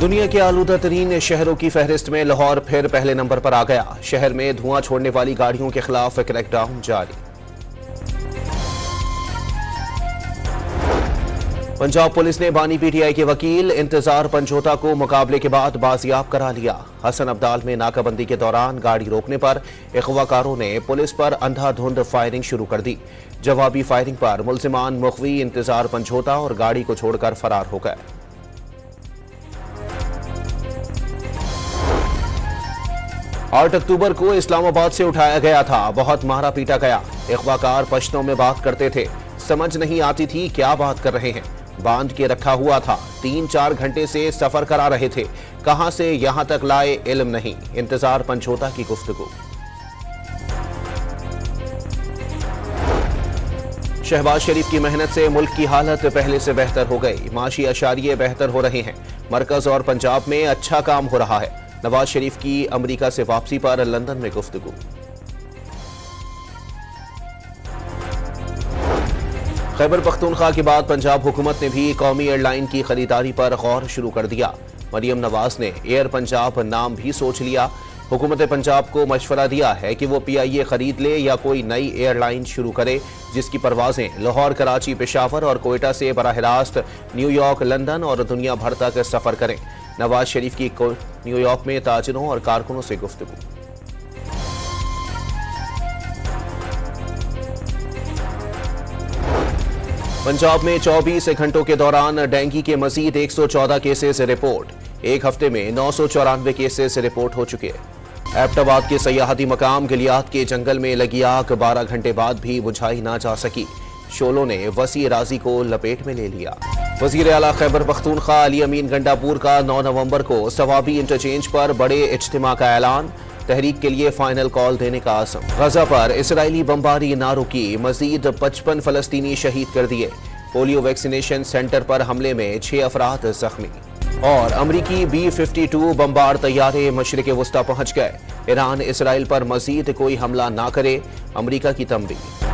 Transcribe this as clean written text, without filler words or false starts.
दुनिया के आलूदा तरीन शहरों की फहरिस्त में लाहौर फिर पहले नंबर पर आ गया। शहर में धुआं छोड़ने वाली गाड़ियों के खिलाफ क्रैकडाउन जारी। पंजाब पुलिस ने बानी पीटीआई के वकील इंतजार पंजोता को मुकाबले के बाद बाजियाब करा लिया। हसन अब्दाल में नाकाबंदी के दौरान गाड़ी रोकने पर अगवाकारों ने पुलिस पर अंधाधुंध फायरिंग शुरू कर दी। जवाबी फायरिंग पर मुल्जिमान मुखवी इंतजार पंजोता और गाड़ी को छोड़कर फरार हो गए। 8 अक्टूबर को इस्लामाबाद से उठाया गया था, बहुत मारा पीटा गया। अगवाकार पश्तो में बात करते थे, समझ नहीं आती थी क्या बात कर रहे हैं। बांध के रखा हुआ था, 3-4 घंटे से सफर करा रहे थे, कहां से यहां तक लाए इल्म नहीं। इंतजार पंजोता की गुफ्तगू। शहबाज शरीफ की मेहनत से मुल्क की हालत पहले से बेहतर हो गई। माशी अशारिये बेहतर हो रहे हैं। मरकज और पंजाब में अच्छा काम हो रहा है। नवाज शरीफ की अमेरिका से वापसी पर लंदन में गुफ्तगू। खैबर पख्तूनख्वा के बाद पंजाब हुकूमत ने भी कौमी एयरलाइन की खरीदारी पर गौर शुरू कर दिया। मरियम नवाज ने एयर पंजाब नाम भी सोच लिया। हुकूमत पंजाब को मशवरा दिया है कि वो PIA खरीद ले या कोई नई एयरलाइन शुरू करे जिसकी परवाजें लाहौर, कराची, पेशावर और कोयटा से बराह रास्त न्यूयॉर्क, लंदन और दुनिया भर तक सफर करें। नवाज शरीफ की न्यूयॉर्क में ताजिरों और कारकुनों से गुफ्तगू। पंजाब में 24 घंटों के दौरान डेंगू के मजीद 114 केसेस रिपोर्ट। एक हफ्ते में 994 केसेस रिपोर्ट हो चुके। एबटाबाद के सयाहती मकाम गिलियात के जंगल में लगी आग 12 घंटे बाद भी बुझाई ना जा सकी। शोलों ने वसी राजी को लपेट में ले लिया। वजीर आला खैबर पख्तूनख्वा अली अमीन गंडापुर का 9 नवंबर को सवाबी इंटरचेंज पर बड़े इज्तिमा का ऐलान। तहरीक के लिए फाइनल कॉल देने का आज़म। गजा पर इसराइली बमबारी ना रुकी, मजीद 55 फलस्तीनी शहीद कर दिए। पोलियो वैक्सीनेशन सेंटर पर हमले में 6 अफराद जख्मी। और अमरीकी B-52 बमबार तैयारे मशरिक़ वस्ता पहुंच गए। ईरान इसराइल पर मजीद कोई हमला ना करे, अमरीका की तंबीह।